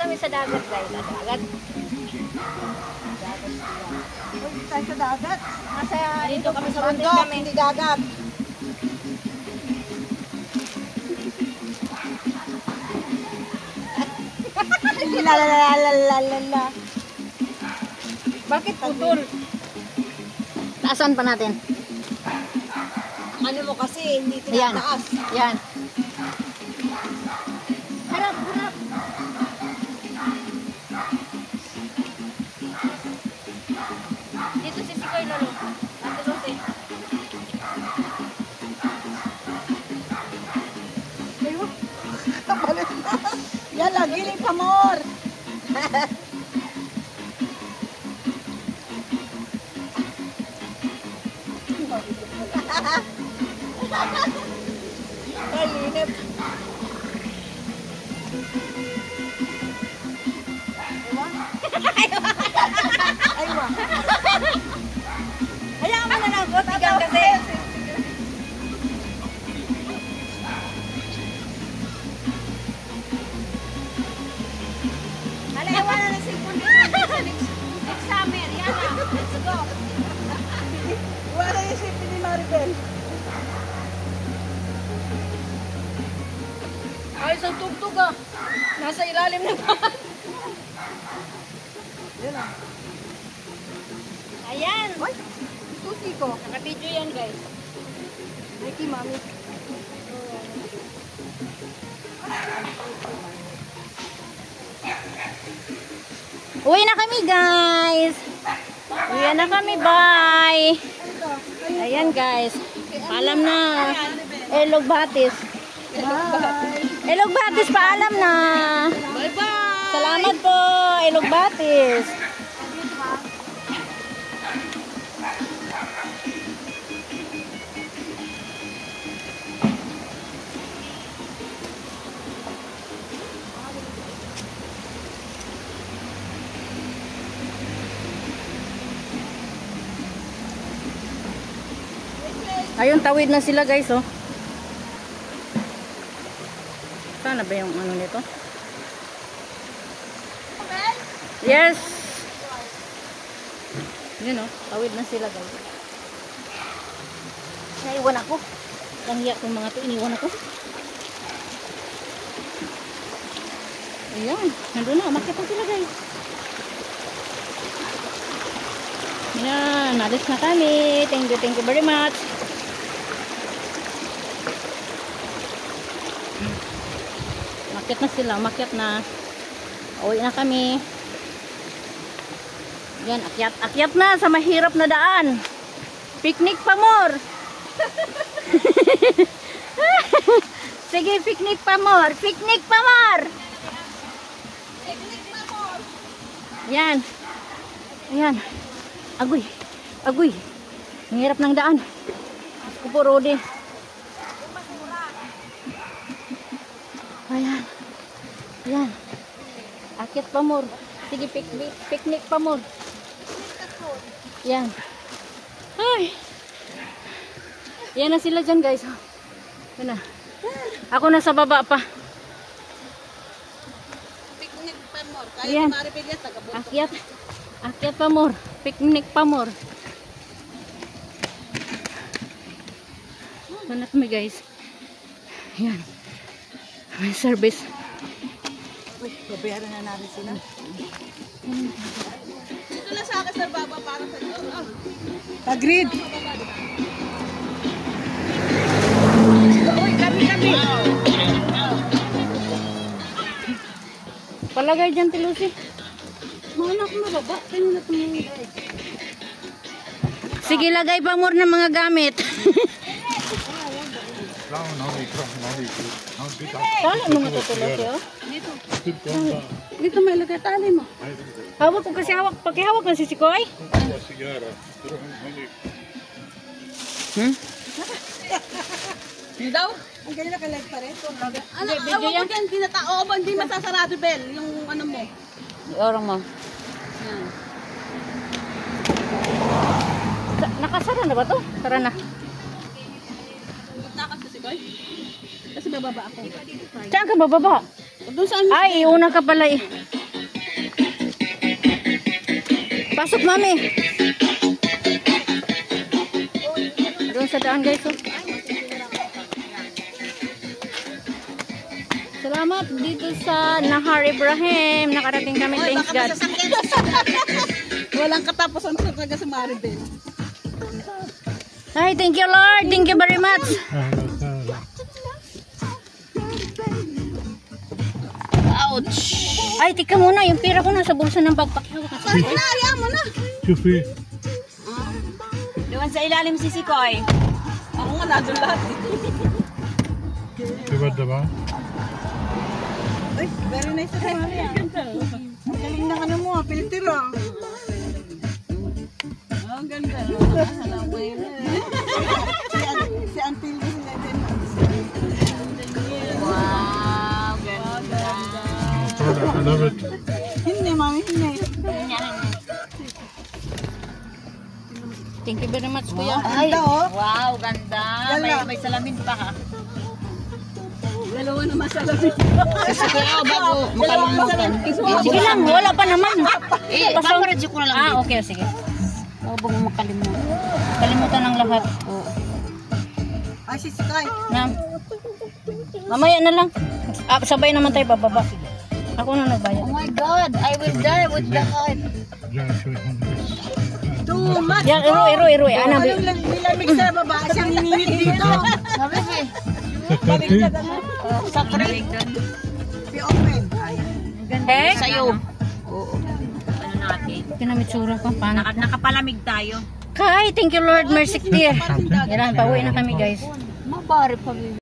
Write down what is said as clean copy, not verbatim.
kami sa dagat, guys. Sa dagat. Uy, tayo sa dagat. Nasa dito kami sa bundok Bundok, kami. hindi dagat. La la la la la la la. Bakit putol? Taasan pa natin. Ano mo kasi, hindi Yan. tinataas. Yan. Harap, harap. Dito si Sikoy Lolo. Ate Lucy. Kapalit na. Yan lang, giling pa more. Kalinip. Aywa. Hayaan mo na lang ko. Tigang kasi. Hala, ewan na ng cellphone dito. Next summer. Yan na. Let's go. Wala yung safety ni Maribel. Ay, isang tugtog ah. Nasa ilalim na ba? Yan lang. Ayan. Ay, tuti ko. Naka-video yan, guys. Nike, mami. Uwi na kami, guys. Uwi na kami, bye. Ayan, guys. Paalam na. Elog Batis. Bye. Elog Batis, paalam na. Bye-bye. Salamat po, Elog Batis. Ayun, tawid na sila, guys, oh. Sana ba yung ano nito? Yes! Yun, oh. Tawid na sila, guys. Naiwan ako. Langya itong mga ito. Iniwan ako. Ayan. Nandun na. Umakit na sila, guys. Ayan. Nalis na kami. Thank you very much. Umakyat na sila, umakyat na. Uwi na kami. Yan, akyat na sa mahirap na daan. Picnic pa more. Sige, picnic pa more. Picnic pa more. Yan. Ayan. Agoy. Agoy. Mahirap ng daan. Ako po, Rodi. Ayan. Ayan. Akyat pa more. Sige, picnic pa more. Yan. Ay. Yan na sila dyan, guys. Yan na. Ako nasa baba pa. Picnic pa more. Kaya Yan. ni Maribel yan, taga-buntok. Akyat. Akyat pa more. Picnic pa more. Ano kami, guys. Yan. May service. Uy, babayaran na namin sila. Dito na sa akin sa baba para sa iyo. Agreed. Uy, kami. Palagay dyan, Tilusi. Mahal ako na baba. Kaya na tumingin. Sige, lagay pa more ng mga gamit. Tali mo matutulog yun? Dito may lagay tali mo. Hawak ko kasi hawak. Pakihawak na si Sikoy. Hindi daw? Ang ganyan nakalag pa rin. Ano, Video awag yan? mo dyan, tinatao ba? Hindi masasarado, Bel, yung ano mo. Orang mo. Yan. Nakasara na ba to? Tara na. Punta ka sa Sigoy? Kasi bababa ako. Saan ka bababa? Doon saan? Ay, una ka pala eh. Pasok, mami. Doon sa daan, guys. Oh. Salamat dito sa Nahar Ibrahim. Nakarating kami. Thanks God. Walang katapusan sa taga sa Maribel. Ay, thank you, Lord. Thank you very much. Ouch. Ay, tika muna. Yung pera ko nasa bulsa ng bag. Ay, ayaw mo na. Chufi. Doon sa ilalim si Sikoy. Ako nga na doon lahat. Diba? Ay, very nice sa Maria. Ang galing ng ano mo, filter ah. Ang ganda. Alam mo yun. Si Auntie Liz na din. Wow, ganda. I love it. Hindi, mami, hindi. Thank you very much, kuya. Ay, ganda oh. Wow, ganda. May salamin pa ha. Dalawa na masalamin. Sige, bago makalimutan. Sige lang, wala pa naman. Paparadyo ko na lang. Ah, okay, sige. Bago mo makalimutan. Kalimutan ng lahat. Ay, si Sikoy. Na. Mamaya na lang. Ah, sabay naman tayo bababa. Ako na nagbayad. Oh my God, I will die with the heart. Too much. Yan, iro. Ano, Nilamig sa baba, siyang ininit dito. Sabi eh. Sa tree. Open. eh? Sa'yo. Oo. Ano natin? Kinamitsura ko. Paano? Nakapalamig tayo. Kai, thank you Lord, mercy dear. Yan, pauwi na kami guys. Mabari pa.